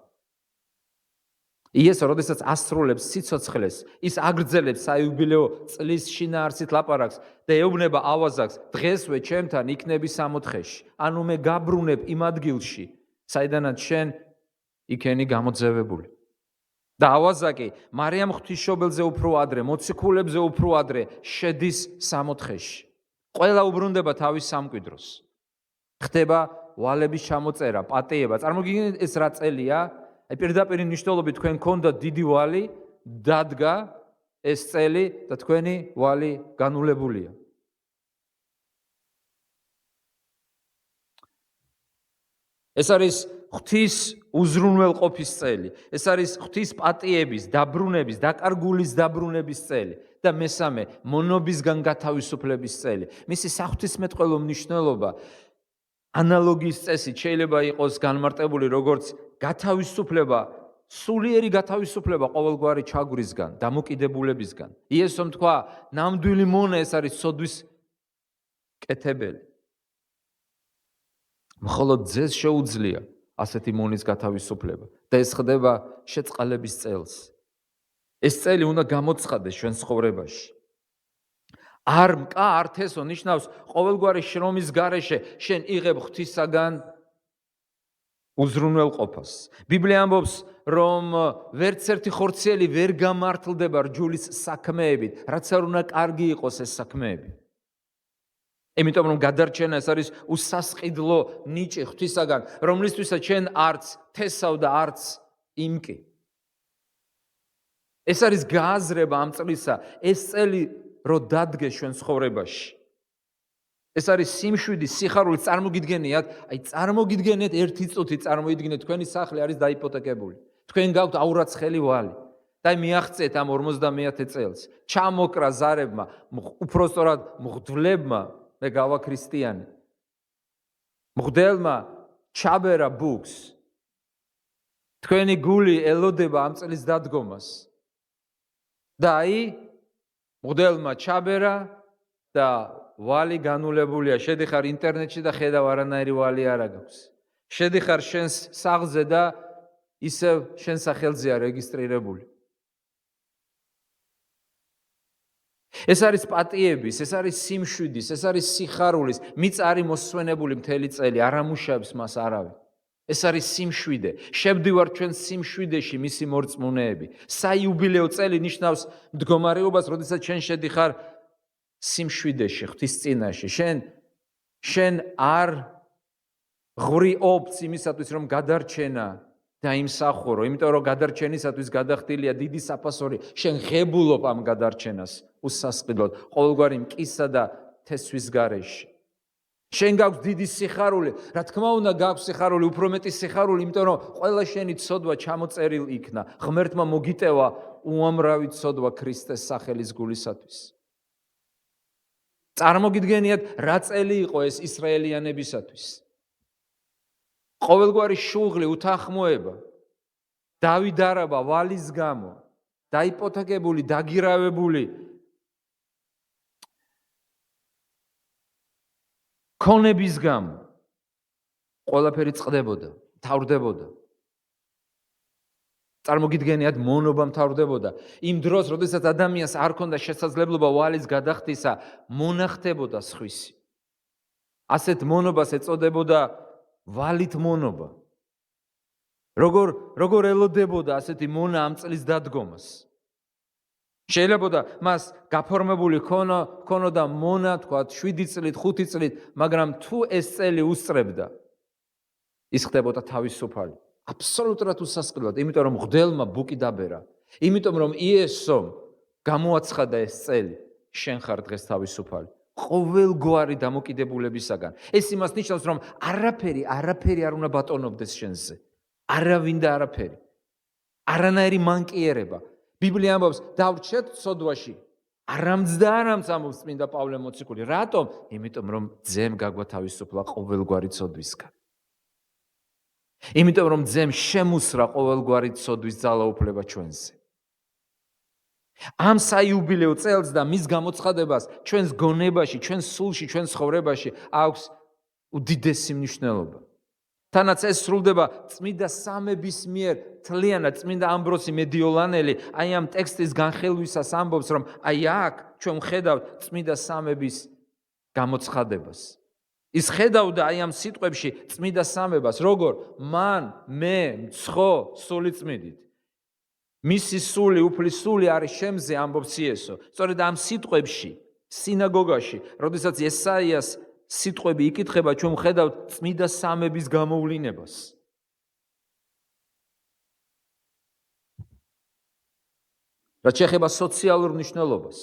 იესო, როდესაც ასრულებს სიცოცხლეს, ის აგრძელებს საიუბილეო წლის შინაარსით ლაპარაკს და ეუბნება ავაზაკს, დღესვე ჩემთან იქნები 64-ში. ანუ მე გაბრუნებ იმ ადგილში, საიდანაც შენ იქენი გამოძევებული. და ავაზაკი მარიამ ღვთისმშობელზე უფრო ადრე, მოციქულებზე უფრო ადრე შედის 64-ში. ყველა უბრუნდება თავის სამკვიდროს. ხდება ვალების ჩამოწერა, პატიება. წარმოგიდგენთ ეს რა წელია? აი პირდაპირ ნიშნულობით თქვენ გქონდათ დიდი ვალი, დადგა ეს წელი და თქვენი ვალი განულებულია. ეს არის ღვთის უზრუნველყოფის წელი. ეს არის ღვთის პატიების, დაბრუნების, დაკარგულის დაბრუნების წელი. და მესამე, მონობისგან გათავისუფლების წელი. მისი საღვთისმეტყველო მნიშვნელობა ანალოგიის წესით შეიძლება იყოს განმარტებული როგორც გათავისუფლება, სულიერი გათავისუფლება ყოველგვარი ჩაგვრისგან, დამოკიდებულებისგან. იესომ თქვა, ნამდვილი მონა ეს არის სოდვის კეთებელი. მხოლოდ ძეს შეუძლია ასეთი მონის გათავისუფლება და ეს ხდება შეწყალების წელს. ეს წელი უნდა გამოცხადდეს ჩვენ ცხოვრებაში. არ მკა ართესო ნიშნავს ყოველგვარი შრომის გარეშე შენ იღებ ღვთისაგან უზრუნველყოფას. ბიბლია ამბობს, რომ ვერც ერთი ხორციელი ვერ გამართლდება რჯულის საქმეებით, რაც არ უნდა კარგი იყოს ეს საქმეები. იმიტომ რომ გადარჩენა ეს არის უსასყიდლო ნიჭი ღვთისაგან, რომლისთვისაც ჩვენ არც თესავ და არც იმკი. ეს არის გააზრება ამ წლისა, ეს წელი რო დადგეს ჩვენ ცხოვრებაში. ეს არის სიმშვიდი, სიხარული, წარმოგიდგენიათ, წარმოგიდგენეთ ერთი წუთი, წარმოიდგინეთ თქვენი სახლი არის დაიპოთეკებული. თქვენ გაქვთ აურაცხელი ვალი. და მიაღწიეთ ამ 50-ე წელს. ჩამოკრა ზარებმა, უпростоრად მღვდლებმა, მე გავა ქრისტიანი. მღვდელმა ჩაბერა ბუქს. თქვენი გული ელოდება ამ წლის დადგომას. და მღვდელმა ჩაბერა და ვალი განულებულია. შედიხარ ინტერნეტში და ხედავ არანაირი ვალი არ აქვს. შედიხარ შენს სახლზე და ისევ შენ სახელზეა რეგისტრირებული. ეს არის პატიების, ეს არის სიმშვიდის, ეს არის სიხარულის, მიწარი მოსვენებული მთელი წელი, არ ამუშავებს მას არავინ. ეს არის სიმშვიდე. შევდივარ ჩვენ სიმშვიდეში მისი მორწმუნეები. საიუბილეო წელი ნიშნავს მდგომარეობას, როდესაც შენ შედიხარ სიმშვიდეში, ღვთის წინაშე. შენ არ ღვრიობს იმისათვის, რომ გადარჩენა დაიმსახურო, იმიტომ რომ გადარჩენისათვის გადახდილია დიდი საფასორი. შენ ღებულობ ამ გადარჩენას უსასყიდლოდ, ყოველგვარი მკისა და თესვის გარეშე. შენ გაქვს დიდი სიხარული, რა თქმა უნდა გაქვს სიხარული, უფრო მეტი სიხარული, იმიტომ რომ ყველა შენი ცოდვა ჩამოწერილ იქნა. ღმერთმა მოგიტევა უამრავი ცოდვა ქრისტეს სახელის გულისათვის. წარმოგიდგენიათ, რა წელი იყო ეს ისრაელიანებისათვის. ყოველგვარი შუღლი, უთანხმოება, დავიდარება ვალის გამო, დაიპოთეკებული, დაგირავებული, ქონების გამო, ყველაფერი წყდებოდა, მთავრდებოდა. წარმოგიდგენიათ, მონობა მთავრდებოდა. იმ დროს, როდესაც ადამიანს არ ქონდა შესაძლებლობა ვალის გადახდისა, მონახდებოდა სხვისი. ასეთ მონობას ეწოდებოდა ვალით მონობა. როგორ ელოდებოდა ასეთი მონა ამ წლის დადგომას? შეიძლება მას გაფორმებული ქონოდა მონა, თქვათ 7 წლით, 5 წლით, მაგრამ თუ ეს წელი უსწრებდა, ის ხდებოდა თავისუფალი. აბსოლუტურად უსასყიდლად, იმიტომ რომ მღვდელმა ბუკი დაბერა. იმიტომ რომ იესომ გამოაცხადა ეს წელი, შენ ხარ დღეს თავისუფალი. ყოველგვარი დამოკიდებულებისაგან. ეს იმას ნიშნავს, რომ არაფერი არ უნდა ბატონობდეს შენზე. არავინ და არაფერი. არანაირი მანკიერება. ბიბლია ამბობს, დავრჩეთ ცოდვაში. არამძდა არამც ამბობს წმინდა პავლე მოციქული. რატომ? იმიტომ რომ ძემ გაგვათავისუფლა ყოველგვარი ცოდვისგან. იმიტომ რომ ძემ შემუსრა ყოველგვარი ცოდვის ძალაუფლება ჩვენზე. ამ საიუბილეო წელს და მის გამოცხადებას ჩვენს გონებაში, ჩვენს სულში, ჩვენს ცხოვრებაში აქვს უდიდესი მნიშვნელობა. თანაც ეს სრულდება წმინდა სამების მიერ თლიანად წმინდა ამბროსი მედიოლანელი ამ ტექსტის განხელვისას ამბობს, რომ აქ ჩვენ ხედავთ წმინდა სამების გამოცხადებას. ის ხედავდა ამ სიტყვებში წმინდა სამებას, როგორ მან მე მცხო სული წმინდით. მისი სული, უფლის სული არის შემზე, ამბობს იესო. სწორედ ამ სიტყვებში, სინაგოგაში, როდესაც ესაიას სიტყვები იკითხება, ჩვენ ხედავთ წმინდა სამების გამოვლინებას. რაც შეეხება სოციალურ მნიშვნელობას,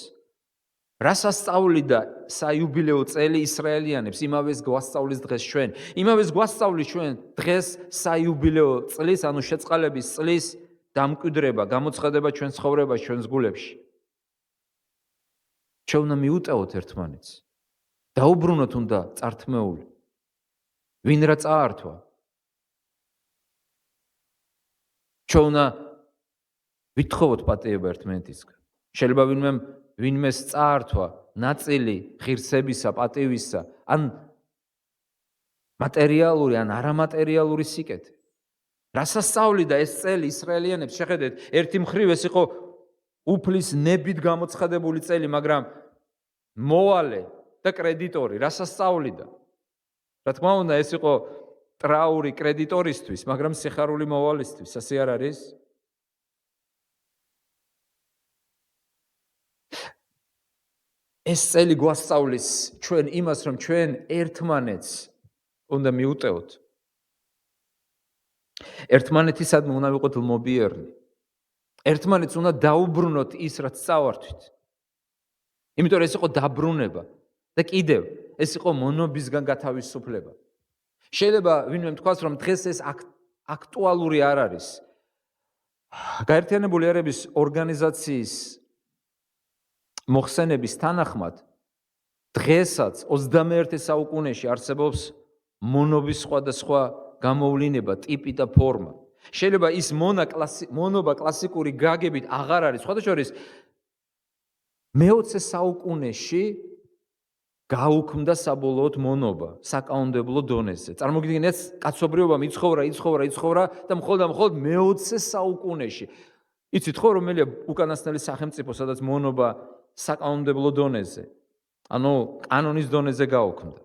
რას ასწავლიდა საიუბილეო წელი ისრაელიანებს, იმავეს გვასწავლის დღეს ჩვენ. იმავეს გვასწავლის ჩვენ დღეს საიუბილეო წლის, ანუ შეწყალების წლის დამკვიდრება, გამოცხადება ჩვენ ცხოვრებაში, ჩვენს გულებში. ჩვენ უნდა მიუტევოთ ერთმანეთს. დაუბრუნოთ უნდა წართმეული. ვინ რა წაართვა? ჩვენ უნდა ვითხოვოთ პატიება ერთმანეთისგან. შეიძლება ვინმეს წაართვა ნაწილი ღირსებისა, პატივისა, ან მატერიალური, ან არამატერიალური სიკეთე. რას ასწავლიდა ეს წელი ისრაელიანებს? შეხედეთ, ერთი მხრივ ეს იყო უფლის ნებით გამოცხადებული წელი, მაგრამ მოვალე და კრედიტორი რას ასწავლიდა? რა თქმა უნდა, ეს იყო ტრაური კრედიტორისთვის, მაგრამ სიხარული მოვალისთვის, ასე არ არის? ეს წელი გვასწავლის ჩვენ იმას, რომ ჩვენ ერთმანეთს უნდა მიუტევოთ. ერთმანეთისადმი უნდა ვიყოთ ლმობიერნი. ერთმანეთს უნდა დაუბრუნოთ ის, რაც წავართვით. იმიტომ რომ ეს იყო დაბრუნება და კიდევ ეს იყო მონობისგან გათავისუფლება. შეიძლება ვინმე თქვას, რომ დღეს ეს აქტუალური არ არის. გაერთიანებული ერების ორგანიზაციის მოხსენების თანახმად დღესაც 21 საუკუნეში არსებობს მონობის სხვადასხვა გამოვლინება, ტიპი და ფორმა. შეიძლება ის მონობა კლასიკური გაგებით აღარ არის. სხვადასხვა შორის მე-20 საუკუნეში გაუქმდა საბოლოოდ მონობა საკანონმდებლო დონეზე. წარმოგიდგენთ, კაცობრიობამ იცხოვრა და მხოლოდ მე-20 საუკუნეში. იცით ხო, რომელია უკანასკნელი სახელმწიფო, სადაც მონობა საკანონმდებლო დონეზე, ანუ კანონის დონეზე გაუქმდა?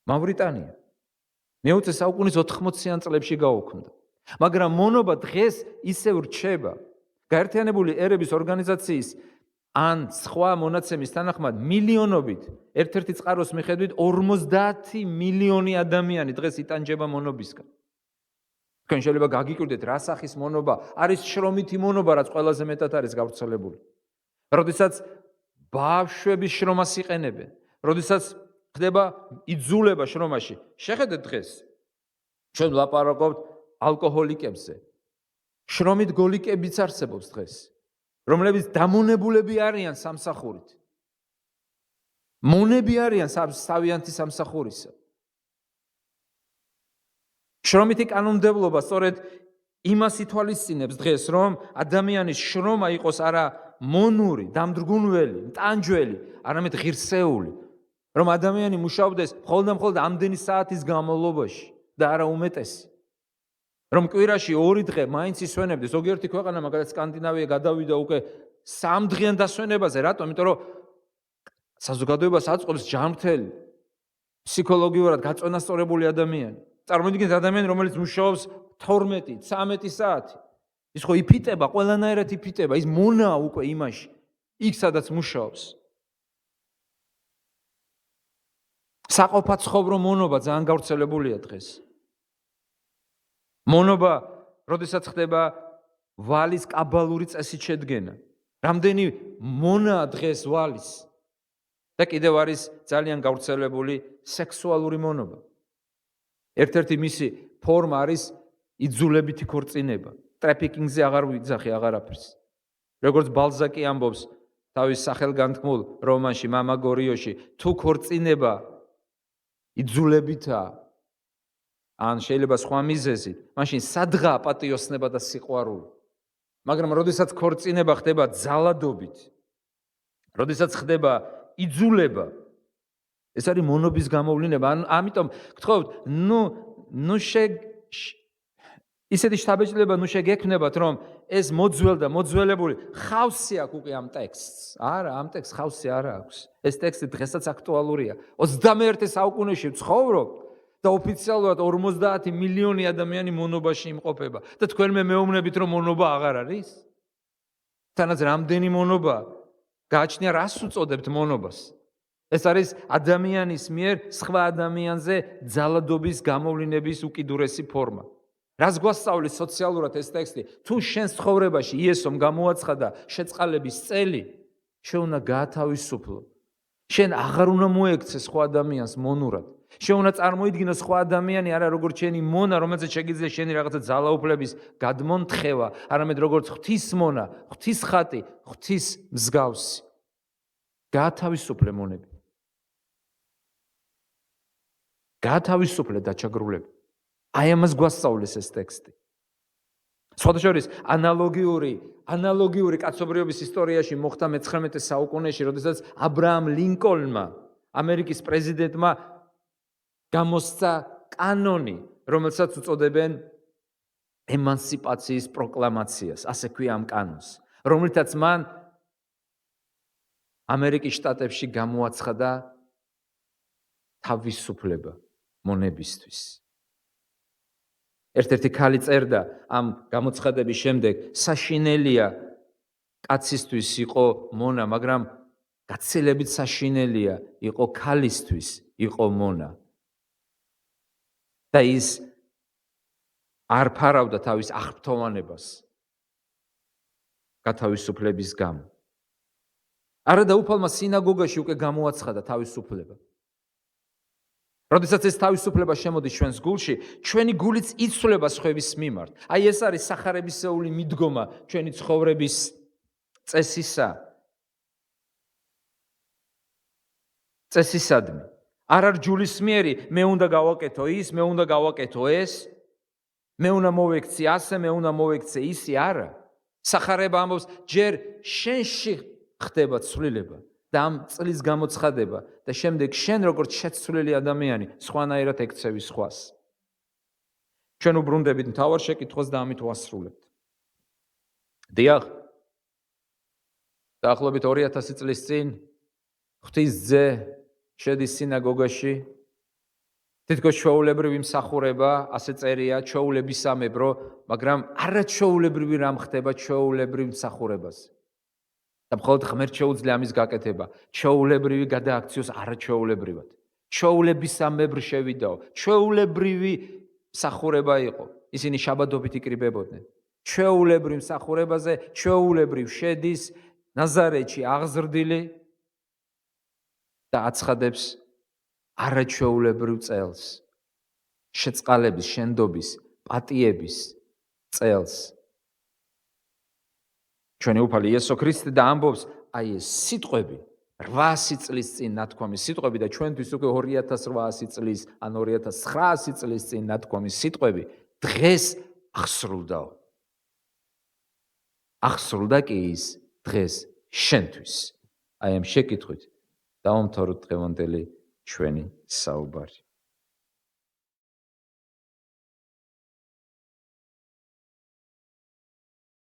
მავრიტანია. მე-20 საუკუნის 80-იან წლებში გაუქმდა. მაგრამ მონობა დღეს ისევ რჩება. გაერთიანებული ერების ორგანიზაციის ან სხვა მონაცემის თანახმად მილიონობით, ერთ-ერთი წყაროს მიხედვით 50 მილიონი ადამიანი დღეს იტანჯება მონობისგან. თქვენ შეიძლება გაგიკვირდეთ, რა სახის მონობა არის შრომითი მონობა, რაც ყველაზე მეტად არის გავრცელებული. როდესაც ბავშვების შრომას იყენებენ, როდესაც ხდება იძულება შრომაში. შეხედეთ დღეს, ჩვენ ვლაპარაკობთ ალკოჰოლიკებზე. შრომით გოლიკებიც არსებობს დღეს, რომლებიც დამონებულები არიან სამსახურით. მონები არიან თავიანთი სამსახურისა. შრომითი კანონმდებლობა სწორედ იმას ითვალისწინებს დღეს, რომ ადამიანის შრომა იყოს არა მონური, დამძრგუნველი, მტანჯველი, არამედ ღირსეული, რომ ადამიანი მუშაობდეს მხოლოდ ამდენი საათის განმავლობაში და არა უმეტესი. რომ კვირაში 2 დღე მაინც ისვენებდეს. ზოგიერთი ქვეყანა, მაგალითად სკანდინავია, გადავიდა უკვე 3 დღიან დასვენებაზე. რატომ? იმიტომ რომ საზოგადოებას აწყობს ჯანმრთელი, ფსიქოლოგიურად გაწონასწორებული ადამიანი. წარმოიდგინეთ ადამიანი, რომელიც მუშაობს 12-13 საათი. ის ხო იფიტება, ყველანაირად იფიტება, ის მონაა უკვე იმაში, იქ სადაც მუშაობს. საყოფაცხოვრო მონობა ძალიან გავრცელებულია დღეს. მონობა, როდესაც ხდება ვალის კაბალური წესით შედგენა. რამდენი მონაა დღეს ვალის? და კიდევ არის ძალიან გავრცელებული სექსუალური მონობა. ერთ-ერთი მისი ფორმა არის იძულებითი ქორწინება. ტრაფიკინგზე აღარ ვიძახი აღარაფერს. როგორც ბალზაკი ამბობს თავის სახელგანთქმულ რომანში მამა გორიოში, თუ ქორწინება იძულებითაა, ან შეიძლება სხვა მიზეზით, მაშინ სადღაა პატიოსნება და სიყვარული. მაგრამ როდესაც ქორწინება ხდება ძალადობით, როდესაც ხდება იძულება, ეს არის მონობის გამოვლინება. ამიტომ გთხოვთ, ისეთი შთაბეჭდილება შეგექმნებათ, რომ ეს მოძველდა და მოძველებული ხავსი აქვს უკვე ამ ტექსტს. არა, ამ ტექსტს ხავსი არ აქვს. ეს ტექსტი დღესაც აქტუალურია. 21 საუკუნეში ვცხოვრობ და ოფიციალურად 50 მილიონი ადამიანი მონობაში იმყოფება. და თქვენ მეუბნებით, რომ მონობა აღარ არის? თანაც რამდენი მონობა? გააჩნია, რას უწოდებთ მონობას? ეს არის ადამიანის მიერ სხვა ადამიანზე ძალადობის გამოვლინების უკიდურესი ფორმა. რას გვასწავლის სოციალურად ეს ტექსტი? თუ შენს ცხოვრებაში იესომ გამოაცხადა შეწყალების წელი, შენ უნდა გაათავისუფლო. შენ აღარ უნდა მოექცე სხვა ადამიანს მონურად. შენ უნდა წარმოიდგინო სხვა ადამიანი არა როგორც შენი მონა, რომელსაც შეგიძლია შენი რაღაცა ძალაუფლების გადმონთხევა, არამედ როგორც ღვთის მონა, ღვთის ხატი, ღვთის მსგავსი. გაათავისუფლე მონები. გაათავისუფლე დაჩაგრულები. აი ამას გვასწავლეს ეს ტექსტი. სხვადასხვა ანალოგიური კაცობრიობის ისტორიაში მოხდა მე-19 საუკუნეში, როდესაც აბრაამ ლინკოლნმა, ამერიკის პრეზიდენტმა გამოსცა კანონი, რომელსაც უწოდებენ ემანსიპაციის პროკლამაციას, ასე ქვია ამ კანონს, რომლითაც მან ამერიკის შტატებში გამოაცხადა თავისუფლება მონებისთვის. ერთ-ერთი ქალი წერდა ამ გამოცხადების შემდეგ, საშინელია კაცისთვის იყო მონა, მაგრამ გაცილებით საშინელია იყო ქალისთვის იყო მონა. და ის არ ფარავდა თავის აღფრთოვანებას გათავისუფლების გამო. არა დაუფალმა სინაგოგაში უკვე გამოაცხადა თავისუფლება. როდესაც ეს თავისუფლება შემოდის ჩვენს გულში, ჩვენი გულიც იცვლება სხვების მიმართ. აი ეს არის სახარებისეული მიდგომა ჩვენი ცხოვრების წესისადმი. არ არ ჯულისმიერი, მე უნდა გავაკეთო ის, მე უნდა გავაკეთო ეს, მე უნდა მოვექცე ასე, მე უნდა მოვექცე ისი, არა. სახარება ამბობს, ჯერ შენში ხდება ცვლილება და ამ წლის გამოცხადება და შემდეგ შენ როგორც შეცვლილი ადამიანი სხვანაირად ექცევი სხვას. ჩვენ უბრუნდებით მთავარ შეკითხვას და ამით ვასრულებთ. დიახ, დაახლოებით 2000 წლის წინ ღვთის ძე შედის სინაგოგაში, თითქოს ჩვეულებრივი მსახურება, ასე წერია, ჩვეულებისამებრო, მაგრამ არა ჩვეულებრივი რამ ხდება ჩვეულებრივ მსახურებაზე. და მხოლოდ ღმერთ შეუძლია ამის გაკეთება. ჩვეულებრივი გადააქციოს არაჩვეულებრივად. ჩვეულებისამებრ შევიდაო. ჩვეულებრივი მსახურება იყო. ისინი შაბათობით იკრიბებოდნენ. ჩვეულებრივ მსახურებაზე ჩვეულებრივ შედის ნაზარეთში აღზრდილი და აცხადებს არაჩვეულებრივ წელს. შეწყალების, შენდობის, პატიების წელს. ჩვენი უფალი იესო ქრისტე და ამბობს, აი ეს სიტყვები 800 წლის წინ ნათქვამი სიტყვები და ჩვენთვის უკვე 2800 წლის ან 2900 წლის წინ ნათქვამი სიტყვები დღეს აღსრულდაო. აღსრულდა კი ის დღეს შენთვის. აი ამ შეკითხვით დავამთავროთ დღევანდელი ჩვენი საუბარი.